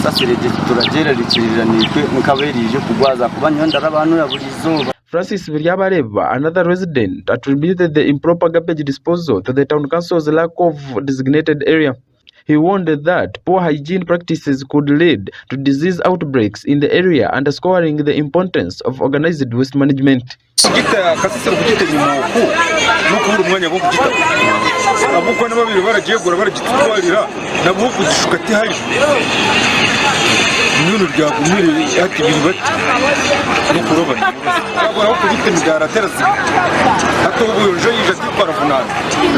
sasire turagera rikiriranijwe mukaberije kugwaza kubanyondara abantu ya buri zuba. Francis Vilyabareva, another resident, attributed the improper garbage disposal to the town council's lack of designated area. He warned that poor hygiene practices could lead to disease outbreaks in the area, underscoring the importance of organized waste management. Nunu ryagumire ati biribati no kurobana aho kubita imigara terase ato ubuyonje yije twaravunana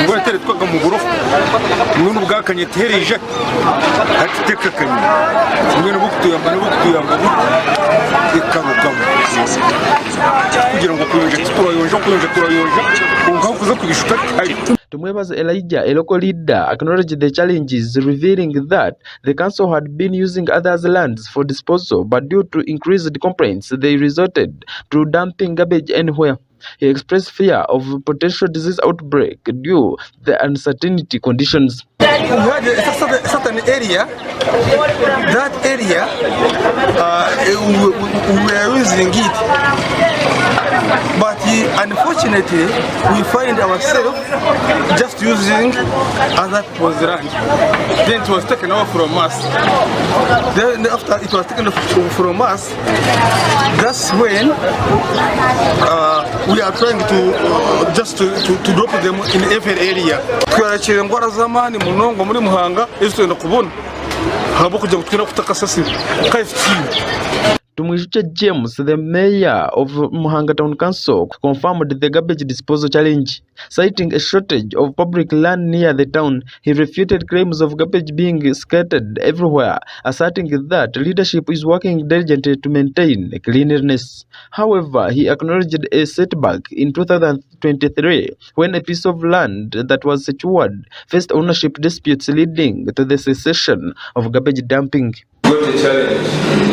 ngo yatere twaga mu burofu nunu bwakanye tereje ati tekakanye ngene bukutuyamba ikarukamo kugira ngo kuyonje turayonje unga kuza kubishuka ari. Tumwebaza Elijah, a local leader, acknowledged the challenges, revealing that the council had been using others' lands for disposal, but due to increased complaints, they resorted to dumping garbage anywhere. He expressed fear of potential disease outbreak due to the uncertainty conditions. We had a certain area, that area, we were using it. But unfortunately, we find ourselves just using other people's land. Then it was taken over from us. Then after it was taken from us, that's when we are trying to just to drop them in every area. Munongo muri Muhanga izitenda kubona habo kujya gutwira kutakasasi Tumwishuche James, the mayor of Muhanga Town Council, confirmed the garbage disposal challenge. Citing a shortage of public land near the town, he refuted claims of garbage being scattered everywhere, asserting that leadership is working diligently to maintain cleanliness. However, he acknowledged a setback in 2023 when a piece of land that was secured faced ownership disputes leading to the cessation of garbage dumping. Got a challenge in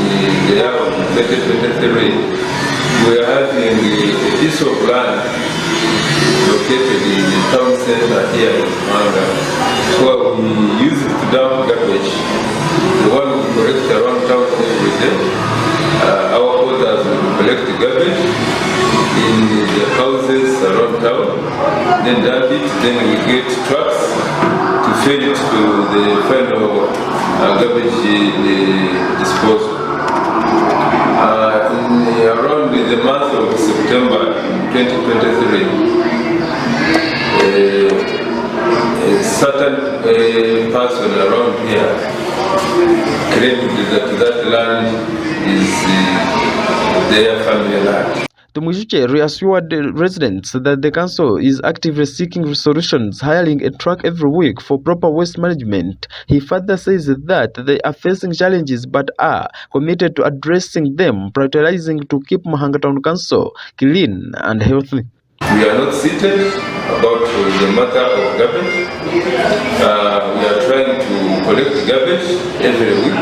the year of 2023. We are having a piece of land located in the town center here in Manga, where we use it to dump garbage. The one we collect around town every day. Our porters will collect the garbage in the houses around town, then dump it, then we get trucks to fill it to the final garbage disposal. Around the month of September 2023, a certain person around here claimed that land is their family land. Tumwishuche reassured residents that the council is actively seeking solutions, hiring a truck every week for proper waste management. He further says that they are facing challenges but are committed to addressing them, prioritizing to keep Muhanga Town Council clean and healthy. We are not seated about the matter of garbage. We are trying to collect garbage every week.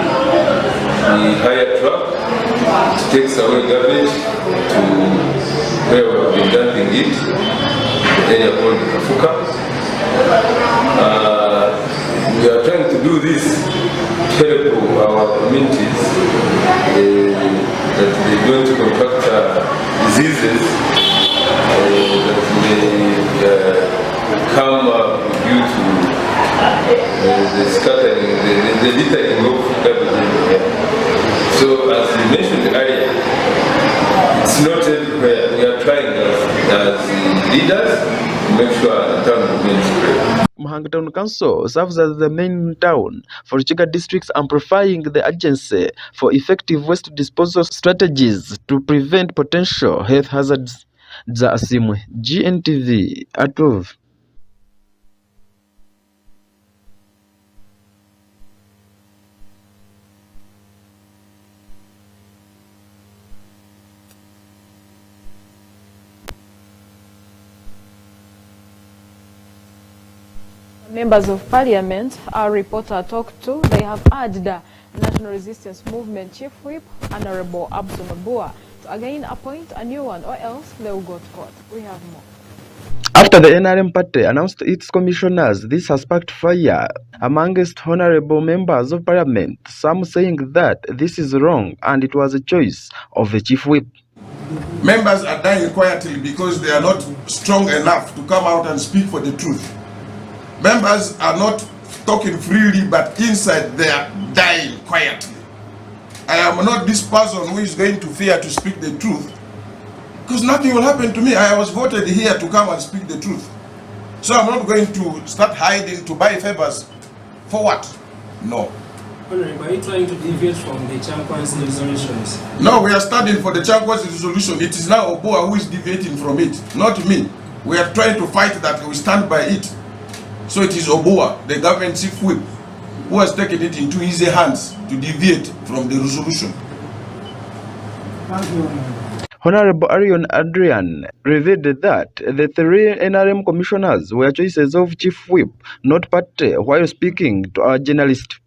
We hire a truck, it takes away garbage to where we have been dumping it, the area called Kafuka. We are trying to do this to help our communities that they don't contract diseases that may come due to the scattering, the littering of garbage. So as you mentioned earlier, it's not everywhere. We are trying as leaders to make sure the town remains clean. Muhanga Town Council serves as the main town for Chiga districts, amplifying the urgency for effective waste disposal strategies to prevent potential health hazards. Za Asimwe, Gntv, Gotv. Members of Parliament, our reporter talked to, they have urged the National Resistance Movement Chief Whip, Honorable Abdul Mabua, to again appoint a new one, or else they will go to court. We have more. After the NRM party announced its commissioners, this has sparked fire amongst honorable members of parliament, some saying that this is wrong and it was a choice of the chief whip. Members are dying quietly because they are not strong enough to come out and speak for the truth. Members are not talking freely, but inside they are dying quietly. I am not this person who is going to fear to speak the truth, because nothing will happen to me. I was voted here to come and speak the truth. So I'm not going to start hiding to buy favors. For what? No. Honorable, are you trying to deviate from the champion's resolutions? No, we are studying for the champion's resolution. It is now Oboa who is deviating from it, not me. We are trying to fight that, we stand by it. So it is Oboa, the government chief whip, who has taken it into his hands to deviate from the resolution. Honorable ALLIAN Adrian revealed that the three NRM commissioners were choices of chief whip, not party, while speaking to our journalist.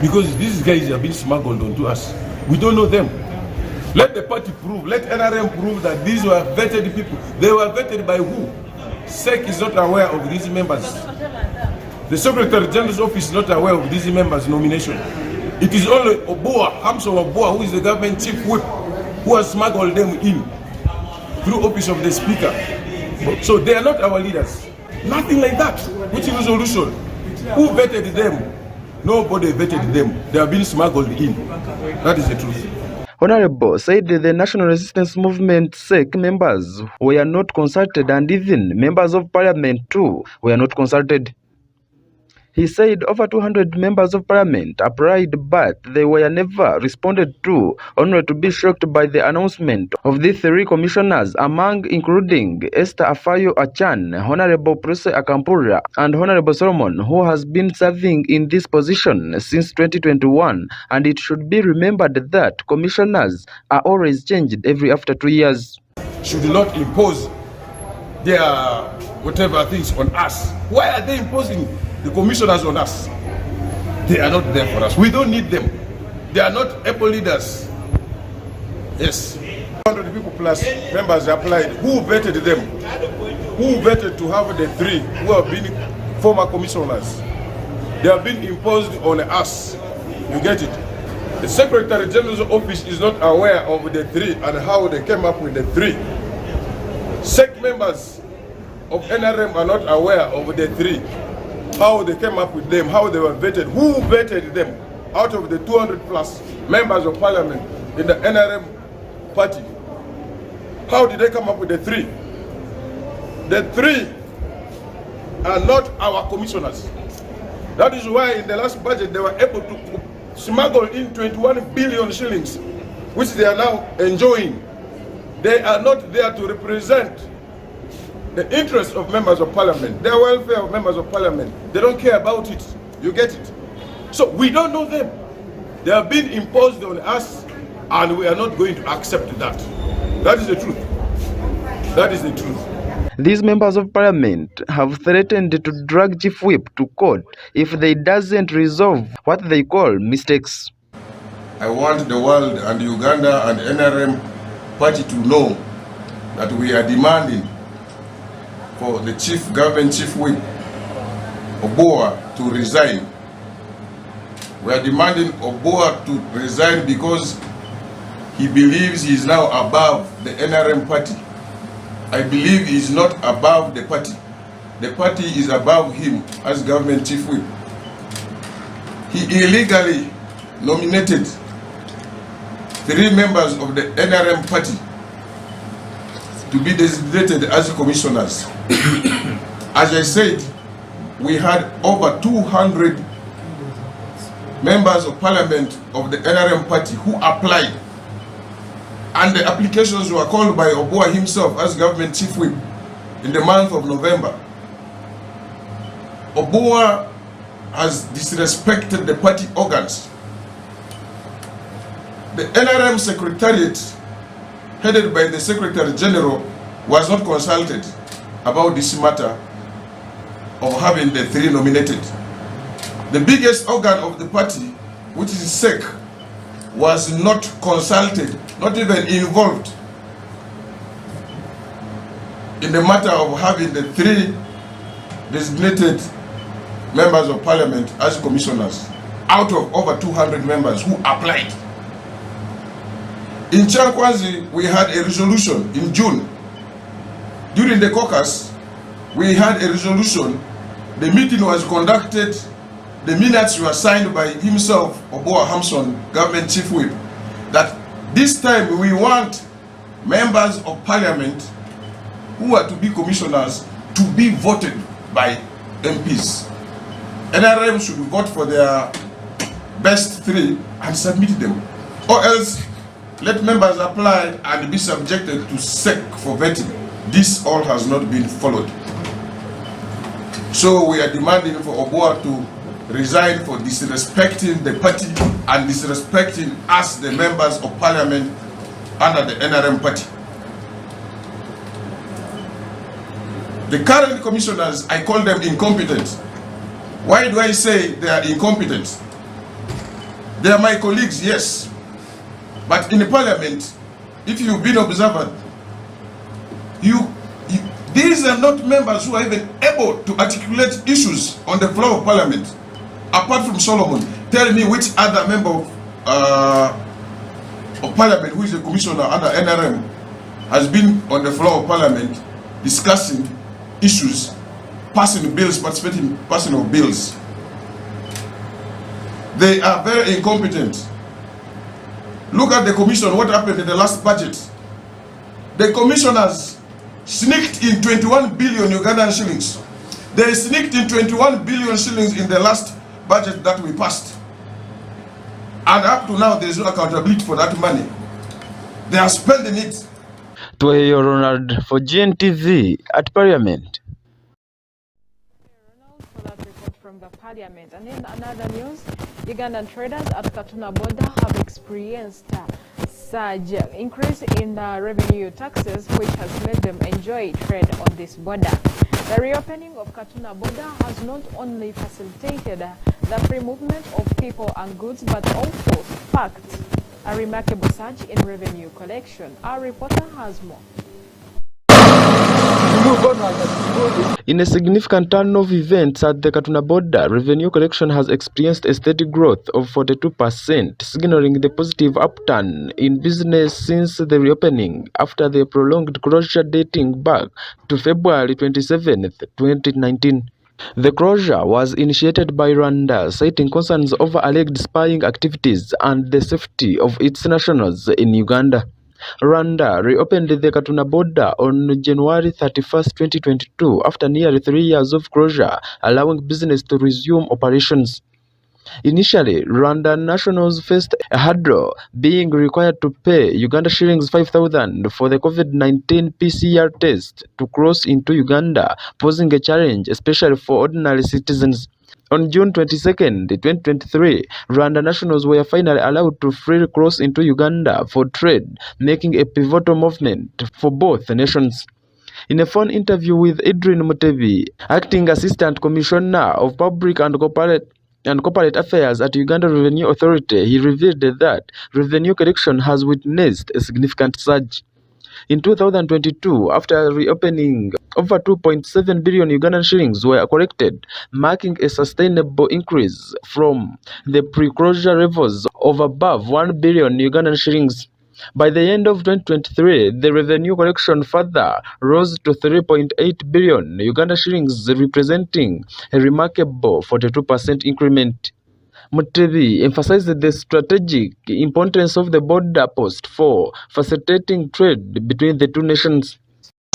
Because these guys have been smuggled onto us. We don't know them. Let the party prove, let NRM prove that these were vetted people. They were vetted by who? SEC is not aware of these members. The Secretary General's office is not aware of these members' nomination. It is only Oboa, Hamson Oboa, who is the government chief whip, who has smuggled them in through office of the speaker. So they are not our leaders. Nothing like that. Which resolution? Who vetted them? Nobody vetted them. They have been smuggled in. That is the truth. Honorable said the National Resistance Movement SEC members were not consulted, and even members of parliament too were not consulted. He said over 200 members of parliament applied, but they were never responded to, only to be shocked by the announcement of the three commissioners, including Esther Afayo Achan, Honorable Prese Akampura, and Honorable Solomon, who has been serving in this position since 2021. And it should be remembered that commissioners are always changed every after 2 years. Should not impose their whatever things on us. Why are they imposing the commissioners on us? They are not there for us. We don't need them. They are not able leaders. Yes. 100 people plus members applied. Who vetted them? Who vetted to have the three who have been former commissioners? They have been imposed on us. You get it? The Secretary General's office is not aware of the three and how they came up with the three. SEC members of NRM are not aware of the three. How they came up with them, how they were vetted, who vetted them out of the 200 plus members of parliament in the NRM party. How did they come up with the three? The three are not our commissioners. That is why in the last budget they were able to smuggle in 21 billion shillings, which they are now enjoying. They are not there to represent the interests of members of parliament, the welfare of members of parliament. They don't care about it. You get it? So we don't know them. They have been imposed on us, and we are not going to accept that. That is the truth. That is the truth. These members of parliament have threatened to drag Chief Whip to court if they doesn't resolve what they call mistakes. I want the world and Uganda and NRM party to know that we are demanding for the government chief whip, Oboa, to resign. We are demanding Oboa to resign because he believes he is now above the NRM party. I believe he is not above the party. The party is above him as government chief whip. He illegally nominated 3 members of the NRM party to be designated as commissioners. As I said, we had over 200 members of parliament of the NRM party who applied, and the applications were called by Oboa himself as government chief whip in the month of November. Oboa has disrespected the party organs. The NRM secretariat, headed by the Secretary General, was not consulted about this matter of having the 3 nominated. The biggest organ of the party, which is SEC, was not consulted, not even involved. in the matter of having the 3 designated members of parliament as commissioners out of over 200 members who applied. In Chankwanzi, we had a resolution in June. During the caucus, we had a resolution. The meeting was conducted. The minutes were signed by himself, Oboa Hamson, government chief whip, that this time we want members of parliament who are to be commissioners to be voted by MPs. NRM should vote for their best 3 and submit them, or else let members apply and be subjected to SEC for vetting. This all has not been followed. So we are demanding for Oboa to resign for disrespecting the party and disrespecting us, the members of parliament under the NRM party. The current commissioners, I call them incompetent. Why do I say they are incompetent? They are my colleagues, yes. But in the parliament, if you've been observant, these are not members who are even able to articulate issues on the floor of parliament. Apart from Solomon, tell me which other member of parliament who is a commissioner under NRM has been on the floor of parliament discussing issues, passing bills, passing of bills. They are very incompetent. Look at the commission, what happened in the last budget. The commissioners sneaked in 21 billion Ugandan shillings. They sneaked in 21 billion shillings in the last budget that we passed. And up to now, there is no accountability for that money. They are spending it. Twayo Ronald for Gntv at Parliament. Ronald for that report from the Parliament. And in another news, Ugandan traders at Katuna border have experienced a surge increase in revenue taxes, which has made them enjoy trade on this border. The reopening of Katuna border has not only facilitated the free movement of people and goods, but also sparked a remarkable surge in revenue collection. Our reporter has more. In a significant turn of events at the Katuna border, revenue collection has experienced a steady growth of 42%, signaling the positive upturn in business since the reopening after the prolonged closure dating back to February 27, 2019. The closure was initiated by Rwanda, citing concerns over alleged spying activities and the safety of its nationals in Uganda. Rwanda reopened the Katuna border on January 31, 2022, after nearly 3 years of closure, allowing business to resume operations. Initially, Rwandan nationals faced a hurdle, being required to pay Uganda shillings 5,000 for the COVID-19 PCR test to cross into Uganda, posing a challenge, especially for ordinary citizens. On June 22, 2023, Rwanda nationals were finally allowed to freely cross into Uganda for trade, making a pivotal movement for both nations. In a phone interview with Idrin Mutebi, Acting Assistant Commissioner of Public and Corporate Affairs at Uganda Revenue Authority, he revealed that revenue collection has witnessed a significant surge. In 2022, after reopening, over 2.7 billion Ugandan shillings were collected, marking a sustainable increase from the pre-closure levels of above 1 billion Ugandan shillings. By the end of 2023, the revenue collection further rose to 3.8 billion Uganda shillings, representing a remarkable 42% increment. Mutebi emphasized the strategic importance of the border post for facilitating trade between the two nations.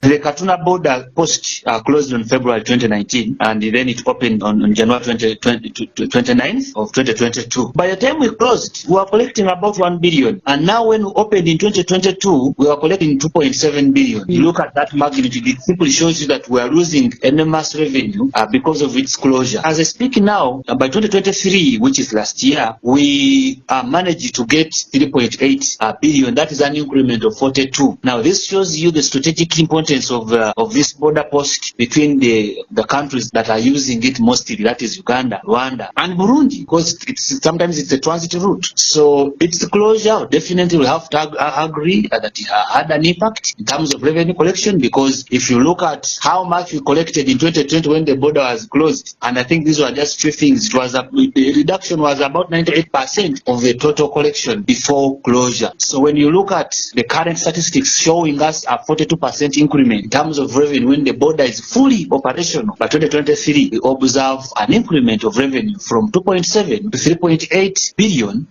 The Katuna border post closed on February 2019, and then it opened on January 29th of 2022. By the time we closed, we were collecting about 1 billion. And now when we opened in 2022, we were collecting 2.7 billion. You look at that magnitude, it simply shows you that we are losing enormous revenue because of its closure. As I speak now, by 2023, which is last year, we managed to get 3.8 billion. That is an increment of 42. Now, this shows you the strategic importance importance of this border post between the countries that are using it mostly, that is Uganda, Rwanda, and Burundi, because sometimes it's a transit route. So its closure definitely will have to agree that it had an impact in terms of revenue collection, because if you look at how much we collected in 2020 when the border was closed, and I think these were just few things, the reduction was about 98% of the total collection before closure. So when you look at the current statistics showing us a 42% increment in terms of revenue when the border is fully operational, by 2023 we observe an increment of revenue from 2.7 to 3.8 billion.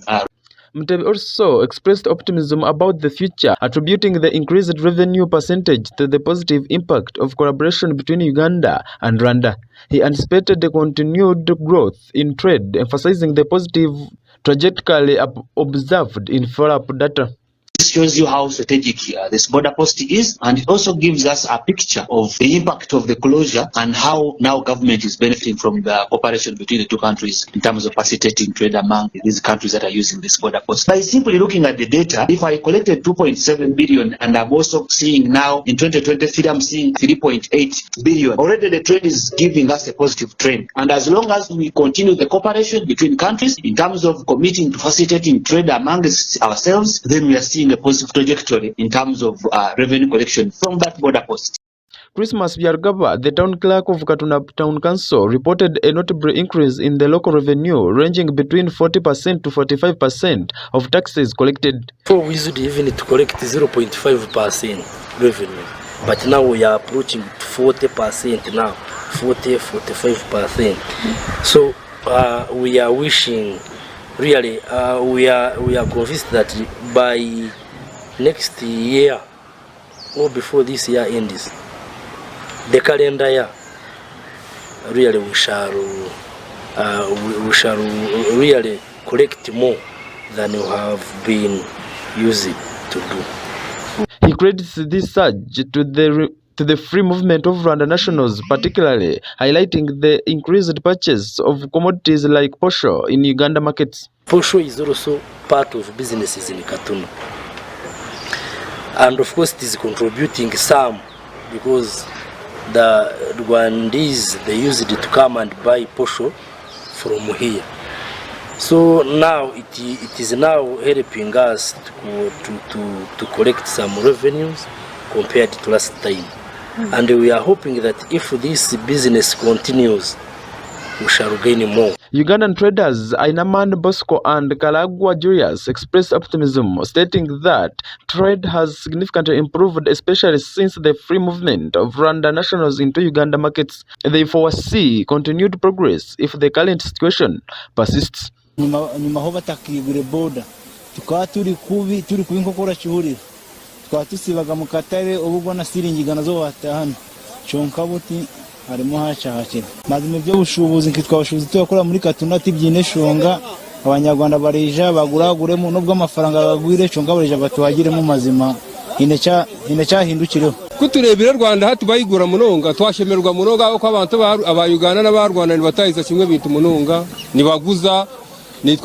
Gntv also expressed optimism about the future, attributing the increased revenue percentage to the positive impact of collaboration between Uganda and Rwanda. He anticipated the continued growth in trade, emphasizing the positive trajectory observed in follow-up data. This shows you how strategic this border post is, and it also gives us a picture of the impact of the closure and how now government is benefiting from the cooperation between the two countries in terms of facilitating trade among these countries that are using this border post. By simply looking at the data, if I collected 2.7 billion and I'm also seeing now in 2023 I'm seeing 3.8 billion, already the trend is giving us a positive trend. And as long as we continue the cooperation between countries in terms of committing to facilitating trade amongst ourselves, then we are seeing a positive trajectory in terms of revenue collection from that border post. Christmas Byarugaba, the town clerk of Katuna Town Council, reported a notable increase in the local revenue, ranging between 40% to 45% of taxes collected. Before we used even to collect 0.5% revenue, but now we are approaching 40% now, 40-45%. So we are wishing, really, we are convinced that by next year or before this year ends, the calendar year, really we shall really collect more than we have been used to do. He credits this surge to the free movement of Rwanda nationals, particularly highlighting the increased purchase of commodities like posho in Uganda markets. Posho is also part of businesses in Katuna, and of course it is contributing some, because the Rwandese, they used it to come and buy posho from here. So now it is now helping us to collect some revenues compared to last time. And we are hoping that if this business continues, we shall gain more. Ugandan traders Ainaman Bosco and Kalagwa Julius expressed optimism, stating that trade has significantly improved, especially since the free movement of Rwanda nationals into Uganda markets. They foresee continued progress if the current situation persists. Nyuma ho batakigure border tukaba turi kubi nkokora cyuhurira tukaba tusibaga mu Katare ubwo na siringigana zo batahana chonka buti harimo hacahakira mazime byo bushubuzi nkitwabashubuzi tuyakora muri Katuna tibyine shonga abanyarwanda barija baguraguremo nubwo amafaranga bagwire chonga barija batuhagiremo mazima ine cyahindukireho kuturebera Rwanda hatu bayigura munonga twashemerwa munonga aho abantu abayugana n'abarwana batayiza kimwe bintu munonga nibaguza. The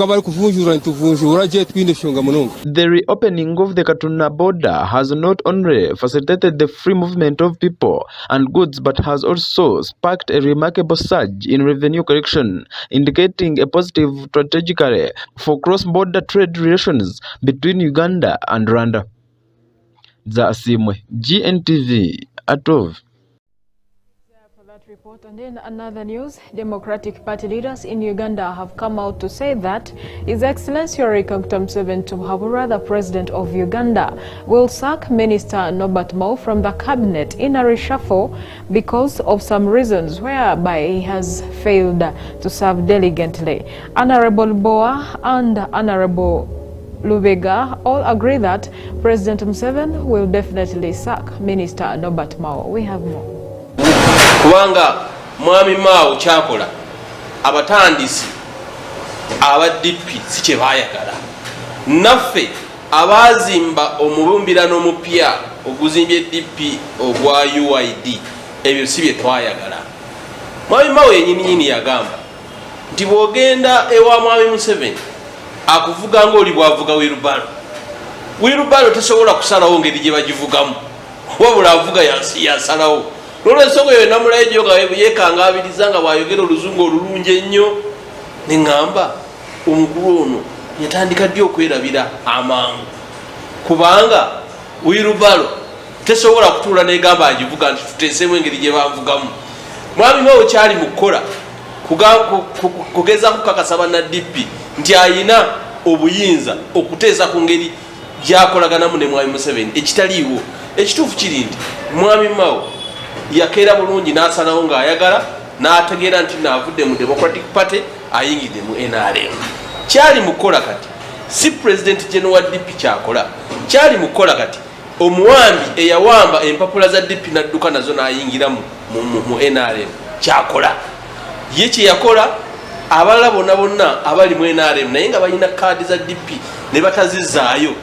reopening of the Katuna border has not only facilitated the free movement of people and goods, but has also sparked a remarkable surge in revenue collection, indicating a positive trajectory for cross-border trade relations between Uganda and Rwanda. Zaasimwe, Gntv, Atov. Report. And in another news, Democratic Party leaders in Uganda have come out to say that His Excellency Gotv Museveni, the President of Uganda, will sack Minister Norbert Mao from the cabinet in a reshuffle because of some reasons whereby he has failed to serve diligently. Honorable Boa and Honorable Lubega all agree that President Museveni will definitely sack Minister Norbert Mao. We have more. Kubanga mwami Mao kyakola abatandisi abaddipi sikye bayagala naffe abazimba omubumbirano omupya oguzimbye DP ogwa UID ebyo sibye twayagala. Mwami Mao yennyini yagamba nti bw'ogenda ewa mwami Museveni akuvuga ng'oli bwavuga wirubalo tesobola kusalawo ngeri gye bagivugamu wabula avuga yasalawo lolwensonga eyo namulaejoga yekangabiriza nga bwayogera oluzungu olulungi ennyo neŋŋamba omukulu ono yatandika ddi okwerabira amangu kubanga wirubalo tesobola kutuula negamba agivuga nti tuteesemu engeri gye banvugamu. Mwami Mao kyali mu kukola kugeza kukakasa bannadippi nti ayina obuyinza okuteesa ku ngeri gyakolaganamu ne Mwami Museveni ekitaliiwo. Ekituufu kiri nti Mwami Mao yakeera bulungi n'asalawo ng'ayagala n'ategeera nti naavudde mu Democratic Party ayingidde mu NRM. Kyali mu kukola kati si President General wa DP kyakola, kyali mu kukola kati omuwambi eyawamba empapula za DP n'adduka nazo n'ayingira mu NRM kyakola. Ye kye yakola abalala bonna abali mu NRM naye nga balina kaadi za DP ne batazizaayo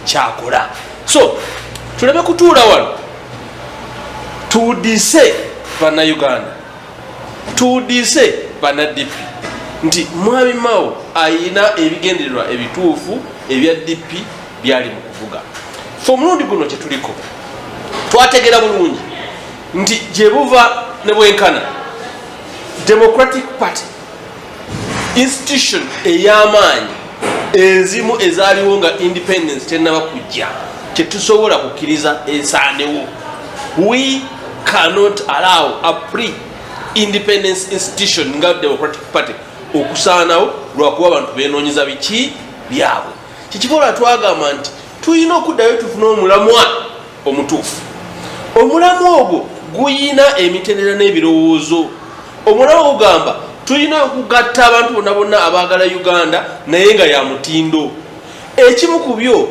kyakola. So tulabe kutuula wano tuudise bannayuganda, tuudise bannadp nti Mwami Mao ayina ebigendererwa ebituufu ebya DP byali mu kuvuga. Fe omulundi guno kye tuliko twategera bulungi nti gye buva ne bwenkana Democratic Party institution ey'amaanyi enzimu ezaaliwo nga independence tennaba kujja tetusobola kukkiriza esaanewo. We cannot allow a pre-independence institution nga Democratic Party okusaanawo lwakuba abantu beenoonyeza biki byabwe. Kikibola twagamba nti tuyina okuddayo tufune omulamwa omutuufu. Omulamu ogwo guyina emiterera n'ebirowoozo. Omulamu ogugamba tuyina okugatta abantu bonna abaagala Uganda naye nga ya mutindo. Ekimu ku byo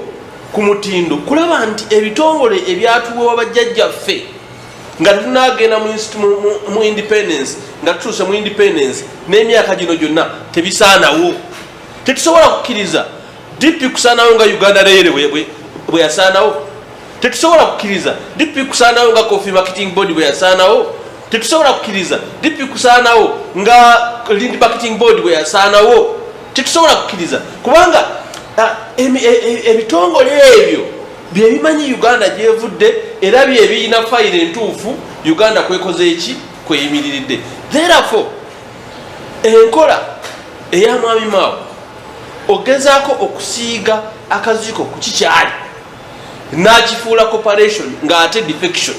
ku mutindo kulaba nti ebitongole ebyatuweebwa bajjajjaffe nga tunagenda mu independence nga tutuuse mu independence n'emyaka gino gyonna tebisaanawo. Tetusobola kukkiriza DP kusaanawo nga Uganda Rail bwe yasaanawo. Tetusobola kukkiriza DP kusaanawo nga Coffee Marketing Board bwe yasaanawo. Tetusobola kukkiriza DP kusaanawo nga Lind Marketing Board bwe yasaanawo. Tetusobola kukkiriza kubanga ebitongole ebyo bye bimanyi Uganda gyevudde era bye birina fayiro entuufu Uganda kwekoze eki kweyimiriridde. Therefore enkola eya Mwami Mao ogezaako okusiiga akaziiko ku kikyali n'akifuula corporation ng'ate defection,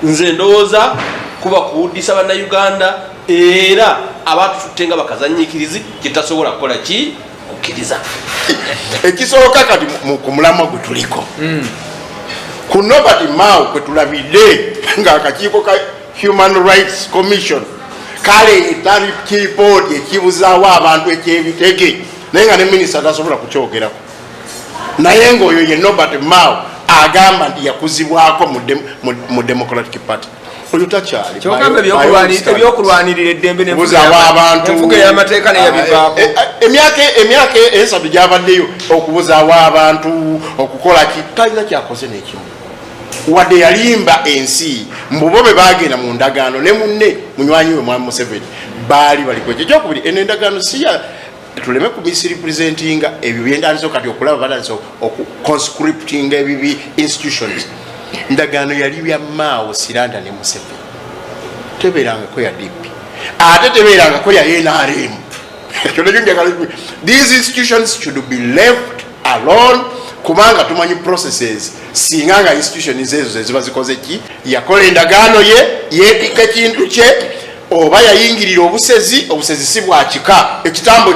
nze ndowooza kuba kuwuddisa bannayuganda era abaatututte nga bakazanyiikirizi kyetasobola kukola ki kukkiriza. Ekisooka kati ku mulamwa gwe tuliko ku Nobody Mao kwe tulabidde ng'akakiiko ka Human Rights Commission kale etali keyboard ekibuzaawo abantu ekyebitege naye nga ne minisita tasobola kukyogerako. Naye ng'oyo ye Nobody Mao agamba nti yakuzibwako mu Democratic Party. Oyo takyali kyokamba ebyokulwanirira eddembe n'enfuga ey'amateeka neyabivaako. Emyaka esatu gyabaddeyo okubuzaawo abantu okukola ki talina kyakoze n'ekimu wadde yalimba ensi mbubo be bagenda mu ndagaano ne munne munywanyi we Mwami Museveni baali balikwekyo. Ekyokubiri eno endagaano siya tuleme kumisrepresentinga ebyo byendaniso kati okulaba badaniso okuconscriptinga ebibi institutions. Ndagaano yali bya Mao, Siranda ne Museveni, tebeerangako ya DP ate tebeerangako ya NRM. These institutions should be left alone kubanga tumanyi processes singa nga institutions ezo ziba zikoze ki yakola endagaano ye yeetika kintu kye oba yayingirira obusezi si bwakika ekitambo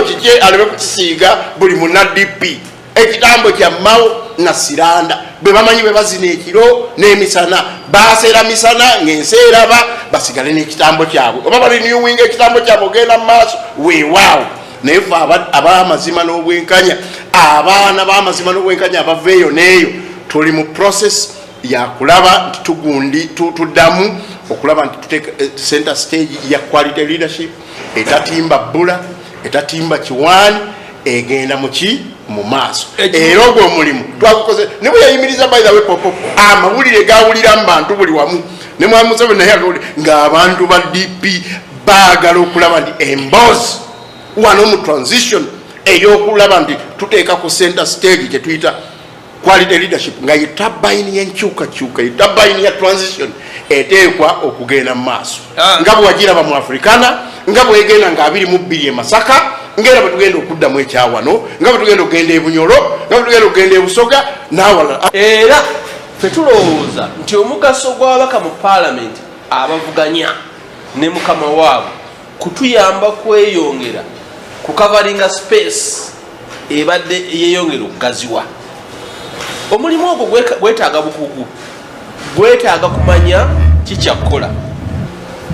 kikye aleme kukisiiga buli muna DP. Ekitambo kya Mao na Siranda bwe bamanyi bwe bazina ekiro n'emisana baseera misana ng'ensi eraba basigale n'ekitambo kyabwe oba bali niwinga ekitambo kyabwe ogenda mu maaso weewaawo. Naye fe ab'amazima n'obwenkanya abaana b'amazima n'obwenkanya abaveeyo n'eyo tuli mu process ya kulaba nti tuddamu okulaba nti tuteeka center stage ya quality leadership etatimba bbula etatimba kiwaani egenda mu maaso. Era ogwo omulimu twagukoze ne bwe yayimiriza by the way popo amawulire gawulira mu bantu buli wamu ne Mwami Museveni naye ng'abantu ba DP baagala okulaba nti emboozi wano mu transition ey'okulaba nti tuteeka ku center stage kye tuyita quality leadership nga yitabayini yenkyukakyuka yitabayini ya transition eteekwa okugenda mu maaso nga bwe wagiraba mu Africana nga bwe egenda nga 22 e Masaka ngera bwe tugenda okuddamu ekyawano nga bwe tugenda okugenda e Bunyoro nga bwe tugenda okugenda e Busoga n'awalala. Era ffe tulowooza nti omugaso gw'ababaka mu paalamenti abavuganya ne mukama waabwe kutuyamba kweyongera ku coveringa space ebadde yeyongera okugaziwa. Omulimu ogwo gwetaaga bukugu, gwetaaga kumanya kikyakukola.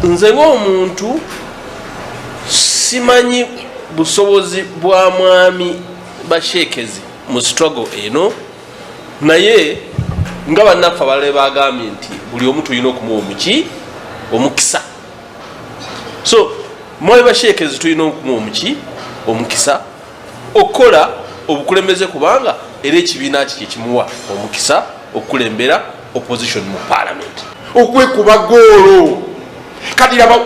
Nze ng'omuntu simanyi busobozi bwa mwami Bashekezi mu struggle eno, naye nga bannaffe abalala bagambye nti buli omu tulina okumuwa omukisa. So mwami Bashekezi tulina okumuwa omukisa okukola obukulembeze, kubanga era ekibiina ki kyekimuwa omukisa okukulembera opposition mu parliament. Okwekuba goolo kati laba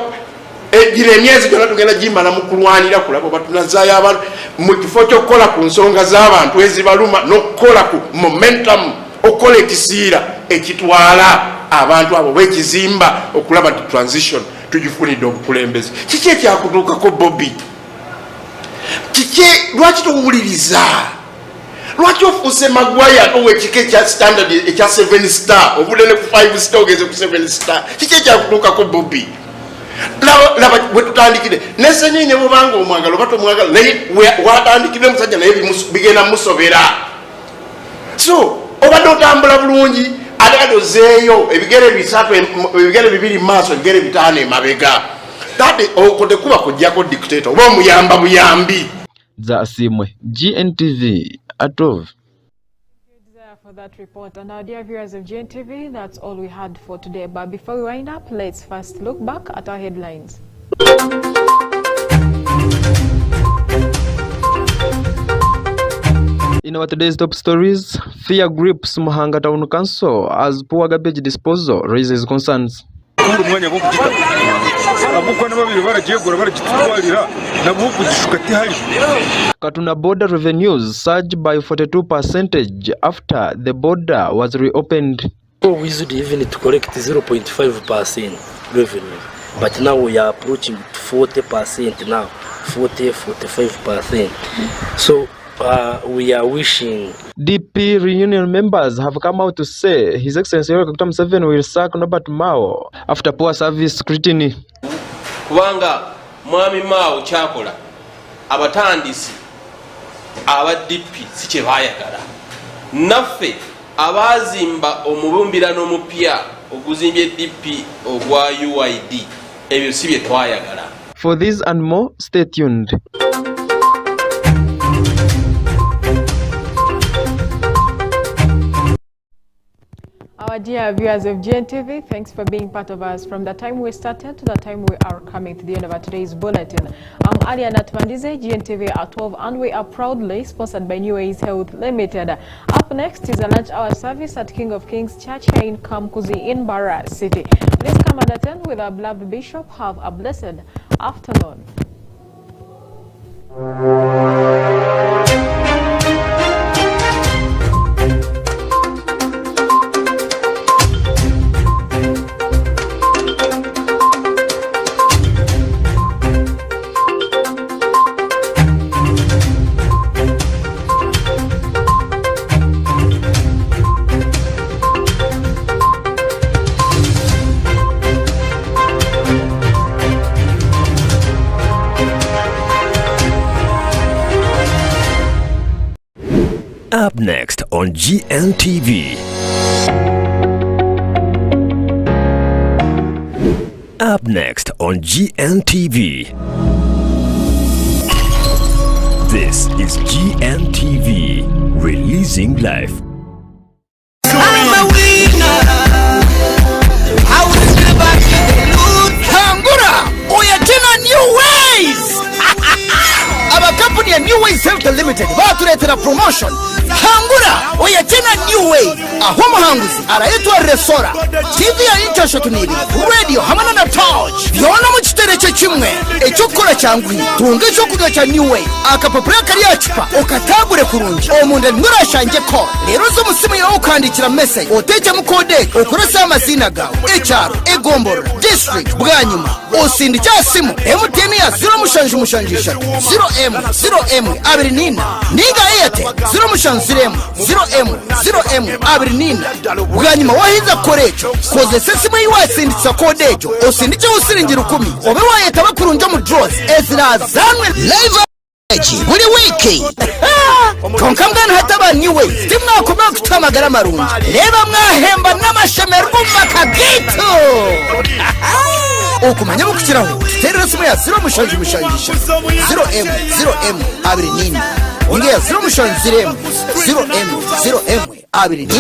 egira emyezi gyonna tugenda gimala mu kulwanira kulaba oba tunazaayo abantu mu kifo ky'okukola ku nsonga z'abantu ezibaluma n'okukola ku momentum, okukola ekisiira ekitwala abantu abo b'ekizimba okulaba nti transition tugifunidde obukulembeze. Kiki ekyakutuukako Bobby? Lwaki towuliriza? Lwaki ofuuse Magwaya atowa ekika ekya standard ekya 7 star obudde ne ku 5 star ogeze ku 7 star? Kiki ekyakutuukako Bobby? Laba bwe tutandikire nesenyenye bubanga omwagala oba tomwagala naye watandikire musajja naye bigenda musobera. So obadde otambula bulungi ate ozeeyo ebigere bisatu ebigere bibiri maaso ebigere bitaano emabega. Tati okwo tekuba kujjako dictator oba omuyamba buyambi. Zasimwe GNTV Atov. For that report. And our dear viewers of Gntv, that's all we had for today. But before we wind up, let's first look back at our headlines. In our today's top stories, fear grips Muhanga Town Council as poor garbage disposal raises concerns. Katuna border revenues surged by 42% after the border was reopened. We used even to collect 0.5% revenue, but now we are approaching 40% now, 45%. So we are wishing. DP reunion members have come out to say His Excellency Dr. Museveni will sack Norbert Mao after poor service scrutiny. Kubanga mwami Mao kyakola abatandisi aba DP si kye baayagala. Naffe abazimba omubumbirano omupya oguzimbye DP ogwa UID ebyo si bye twayagala. For this and more, stay tuned. Our dear viewers of Gntv, thanks for being part of us from the time we started to the time we are coming to the end of our today's bulletin. I'm ALLIAN ATUBANDIIZE, Gntv at 12, and we are proudly sponsored by New Ways Health Limited. Up next is a lunch hour service at King of Kings Church here in Kamkuzi in Barra City. Please come and attend with our beloved Bishop. Have a blessed afternoon. Up next on GNTV. Up next on GNTV. This is GNTV, releasing life. I'm a winner. I will never lose. Hangura, Oyatena New Ways. Our company, New Ways Health Limited. Limited batuletera promotion hangura oyakina New Way aho muhanguzi arayitwa Resora TV ya intasho tunibi radio hamana na touch byona mu kitereke kimwe ecyo kora cyangwa tunga cyo kujya cya New Way akapapura kari yacupa ukatagure kurungi omuntu ngurashanje ko rero zo musimu yo ukandikira message oteke mu code ukoresa amazina gawe ecyaro egomboro district bwanyuma osindi cya simu MTN ya 0mushanjisha 0M abrinina ninga Airtel 0M abrinina bwanyuma wahiza korecho koze sesimu yiwasinditsa code ejo osindike usiringira 10 obe wayeta bakurunja mu draws ezirazanwe live buri wiki konkambwana hataba New Way timwakomeye kutamagara marungi reba mwahemba n'amashemerwa makagitu ukumanya mukiraho terera simu ya 0mushanjisha 0M abrinina inge ya 0M abrinina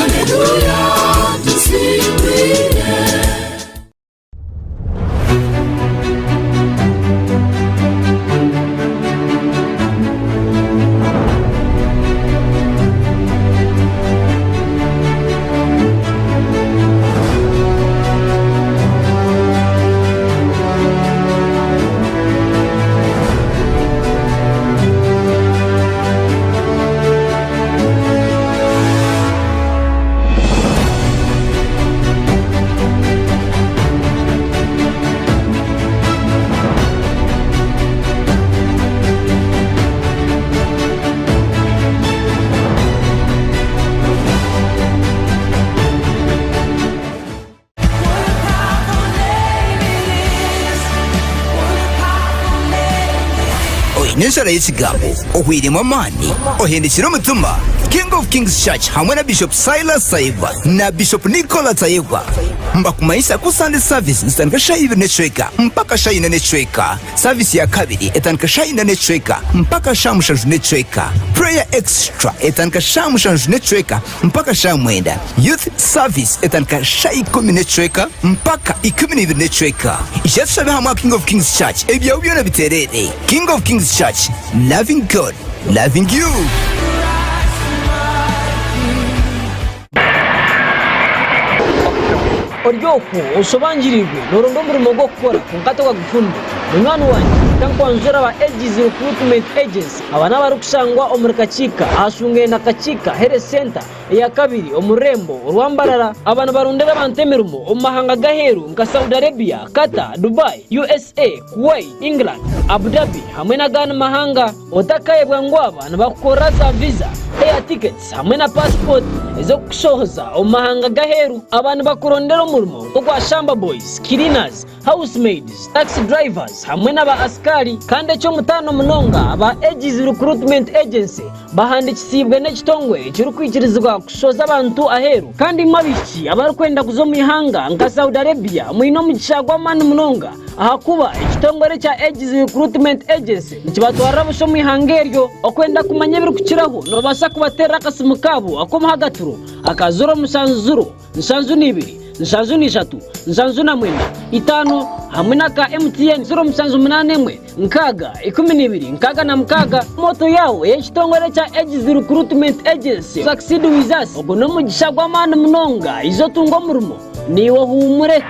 Nensara y'ikigambo ohwirimo mani ohindikira umutima King of Kings Church hamwe na Bishop Silas Saiba na Bishop Nicola Saiba mbakumaisha ku Sunday service nsanka shayi networka mpaka shayi networka service ya kabiri etanka shayi networka mpaka shamushanju networka prayer extra etanka shamushanju networka mpaka shamwenda youth service etanka shayi networka mpaka ikumi networka ishatshabe hamwe King of Kings Church ebya ubyona biterere King of Kings Church loving God loving you Oryoku usobangirirwe norondo murimo gwo gukora kunkato gufunda umwana wanjye tankwanzura ba AGZ recruitment agency abana bari kusangwa omurikachika asunge na kachika here center ya kabiri omurembo rwambarara abana barundega bantemerumo omahanga gaheru nka Saudi Arabia Qatar Dubai USA Kuwait England Abu Dhabi hamwe na Ghana mahanga otakayebwa ngwaba nabakora za visa air tickets hamwe na passport ezo kushohoza omahanga gaheru abantu bakurondera umurimo kwa shamba boys cleaners housemaids taxi drivers hamwe n'aba askari kandi cyo mutano munonga aba AGZ recruitment agency bahandikisibwe n'ekitongwe kiri kwikirizwa kushoza abantu aheru kandi mabiki abari kwenda kuzo mihanga nka Saudi Arabia mwino mukishagwa mani munonga ahakuba ekitongore cya AGZ recruitment agency nikibatwara busho mwihangeryo okwenda kumanya biri kukiraho no basa kubatera akasimu kabo akomuhagaturo akazuro musanzuro nsanzu nibiri nsanzu nishatu nsanzu na mwenda itano hamwe naka MTN 081 nkaga 12 nkaga na mkaga moto yawe y'ekitongore cya AGZ recruitment agency succeed with us ogono mugishagwa mani munonga izo tungo murimo niwo humure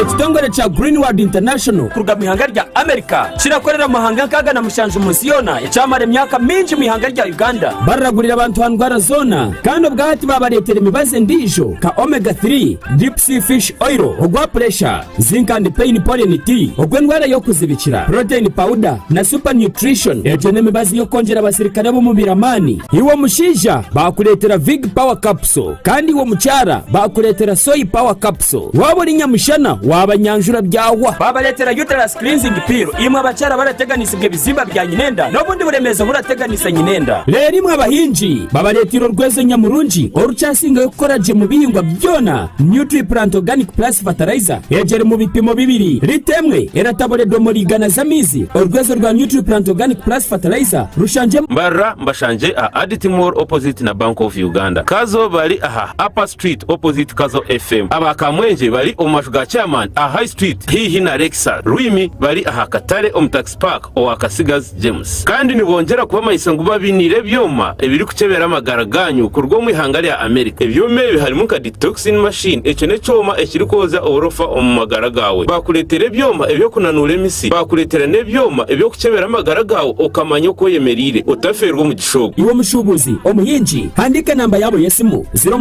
ekitongore cha Greenwood International kuruga mihanga rya America kirakorera mahanga kaga na mushanju musiyona yacamare myaka minji mihanga rya Uganda baragurira abantu handwara zona kandi ubwati babaretera imibaze ndijo ka omega 3 deep sea fish oil ogwa pressure zinc and pain pollen tea ogwendwara yo kuzibikira protein powder na super nutrition ejene mibazi yo kongera abasirikare bo mu biramani iwo mushija bakuretera Vig Power Capsule kandi wo mucyara bakuretera Soy Power Capsule waburi nyamushana wabanyanjura byawa babaletera uterus cleansing pill imwe abacyara barateganisibwe bizimba bya nyinenda nobundi buremeza burateganisa nyinenda rero imwe abahinji babaletira rweze nyamurunji orucasinga yo koraje mu bihingwa byona Nutriplant Organic Plus Fertilizer yegere mu bipimo bibiri ritemwe eratabore domorigana zamizi orwezo rwa Nutriplant Organic Plus Fertilizer rushanje mbara mbashanje a Aditimor opposite na Bank of Uganda kazo bali aha Upper Street opposite Kazo FM abakamwenje bali omashuga cyama chairman a high street hihi na Lexus Rwimi bari aha Katare Omtax Park owa Kasigas James kandi nibongera kuba mayisangu babinire byoma ebiri kucebera amagaraganyu kurwo mu ihanga lya America ebyome harimo ka detoxing machine ecene cyoma ekiri koza orofa omu magara gawe bakuletere byoma ebyo kunanura emisi bakuletere ne byoma ebyo kucebera amagara gawe okamanyo ko yemerire utaferwa mu gishogo iwo mushubuzi omuhinji handika namba yabo yesimu 0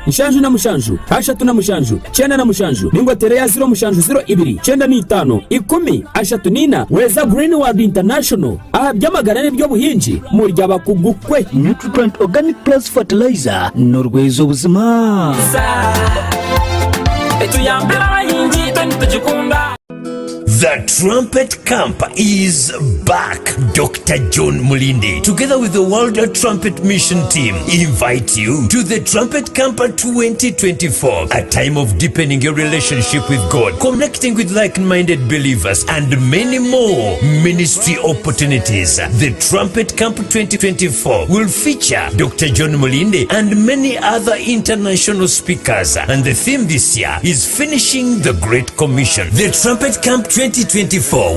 nshanju na mushanju ashatu na mushanju chena na mushanju ningotere ya 0 chenda ni 5 10 ashatu nina weza Greenwood International aha byamagarane byo buhinji murya bakugukwe Nutrient Organic Plus Fertilizer norwezo buzima etuyambira abahinji tujikunda. The Trumpet Camp is back. Dr. John Mulinde, together with the World Trumpet Mission team, invite you to the Trumpet Camp 2024, a time of deepening your relationship with God, connecting with like-minded believers, and many more ministry opportunities. The Trumpet Camp 2024 will feature Dr. John Mulinde and many other international speakers, and the theme this year is Finishing the Great Commission. The Trumpet Camp 2024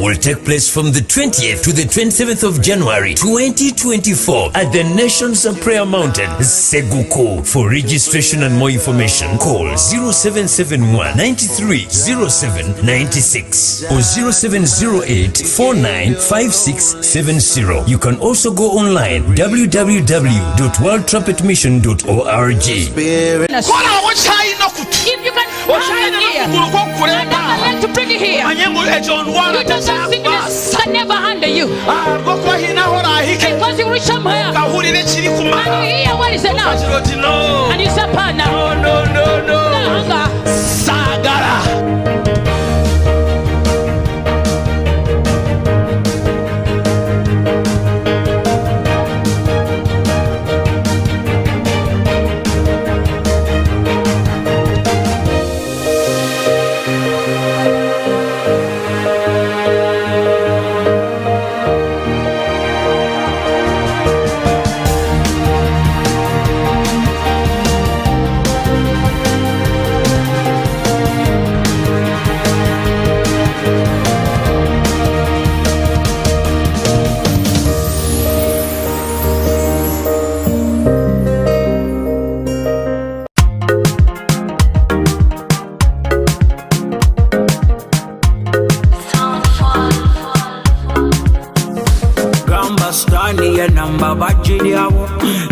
will take place from the 20th to the 27th of January 2024 at the Nation's Prayer Mountain, Seguku. For registration and more information, call 0771 93 0796 or 0708 495670. You can also go online www.worldtrumpetmission.org. To bring it here. You know some sickness can never handle you. Because you reach somewhere and you hear what is enough. And you say, partner, no. Sagara.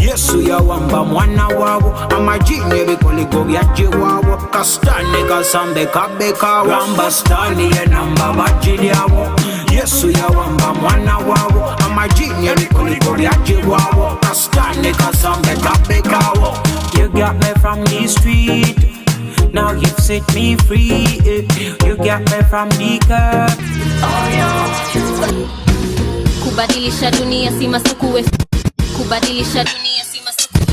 Yesu ya wamba mwana wabo amajini bikoligo byaje wabo kastane kasambe kabeka wamba stani ya namba bajili yabo Yesu ya wamba mwana wabo amajini bikoligo byaje wabo kastane kasambe kabeka wabo. You got me from the street, now you've set me free. You got me from the curb. Kubadilisha dunia si masuku we. Kubadilisha dunia si masuku we.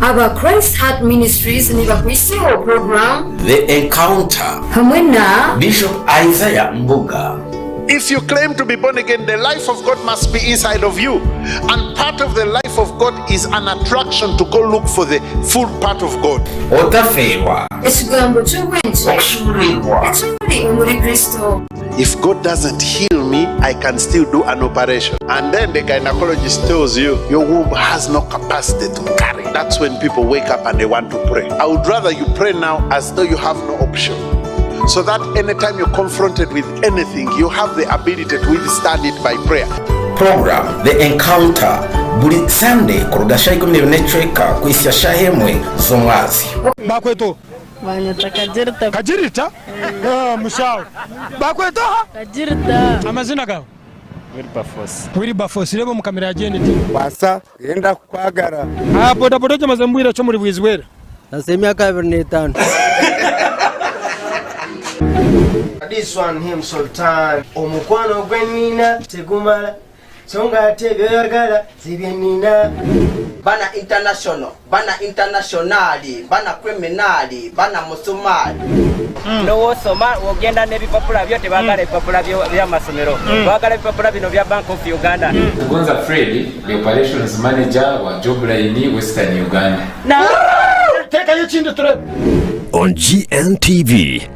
Our Christ Heart Ministries nibakwisiho program The Encounter hamwe na Bishop Isaiah Mbuga. If you claim to be born again, the life of God must be inside of you. And part of the life of God is an attraction to go look for the full part of God. Otafewa ekigambo ky'obwenzi ekiri omuli Kristo If God doesn't heal me, I can still do an operation. And then the gynecologist tells you your womb has no capacity to carry. That's when people wake up and they want to pray. I would rather you pray now as though you have no option, so that anytime you're confronted with anything, you have the ability to withstand it by prayer. Program The Encounter buli Sunday kuruga shaiko mnechweka kuisya shahemwe zomwazi. Bakweto Banyata Kajirita. Kajirita? Mushaw. Bakweto Kajirita. Amazina gawe? Wilberforce. Rebo mu kamera ya Gntv. Basa yenda kwagara. Boda boda cyamaze mbwira cyo muri bwizwera. Nasemya ka 25. This one him Sultan omukwano gwenina tegumala songa tegagala zibyenina bana internationali bana criminali bana musumali no soma ogenda nebipapula byote bagala ebipapula bya masomero bagala ebipapula bino bya Bank of Uganda. Gonza Freddy, the operations manager wa Jobline Western Uganda. Teka yo chinde ture on Gntv.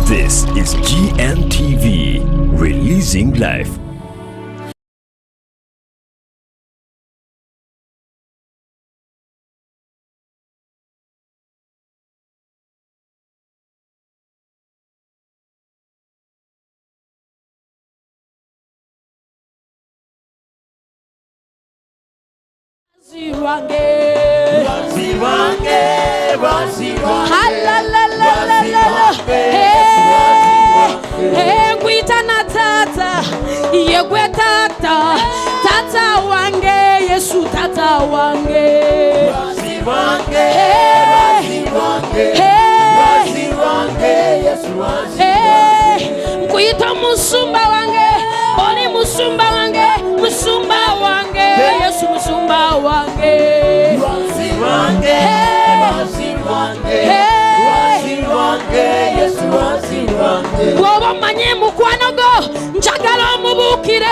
This is Gntv, releasing life. Tata wange Yesu tata wange kuita musumba wange oni musumba wange Yesu musumba wange Yesu Woba manye mukwanogo njagala mubukire